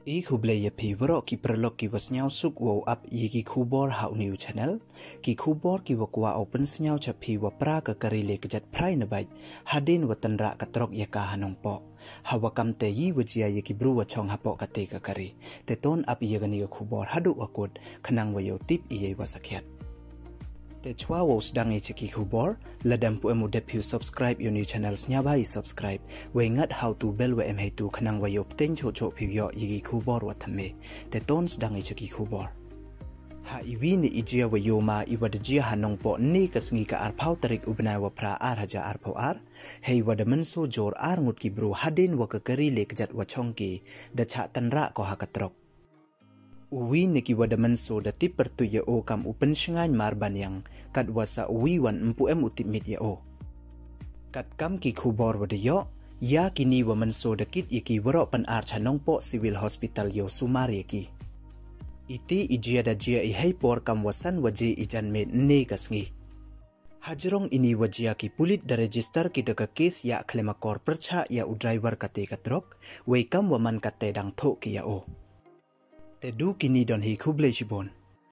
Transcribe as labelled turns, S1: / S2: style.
S1: I kublai ya pi waro ki perlok ki was nyau suk wo up i ki kubor hau new channel ki kubor ki wakwa open senyau cha pi wa pra ka kari le kjat phrai na bai hadin wa Tynrah ka trok ya ka Nongpoh hawa kam te yi wajia ya ki bru wa chong hapo ka te ka kari te ton up i gani ka kubor hadu wakut khanang wa yo tip i wa sakhet te chwa wo sedang i cheki kubor ladam pu emu depu subscribe your new channels nya bai subscribe we ngat how to bell we em tu khanang wa yo teng cho cho pi yo yi kubor wa thame te ton sedang i cheki kubor ha iwi ni ijia wa yo ma i wad jia Nongpoh ni kasngi ka ar phau tarik ubna wa pra ar haja ar phau ar hei wad manso jor ar ngut ki bro hadin wa ka kari le kjat wa chongki da cha Tynrah ko ha katrok uwi niki wada manso da tipper tu ya o kam upen shengan marban yang kat wasa uwi wan empu em utip ya o kat kam ki kubor wada yo ya kini wa manso da kit iki waro Pnar Nongpoh civil hospital yo sumar yaki iti ijia da jia i hei por kam wasan waje ijan me ne kasngi hajrong ini wajia ki pulit da register ki da ka case ya klemakor percha ya u driver kate katrok we kam waman kate dang tho ki ya o te du kini don hi kublai shibon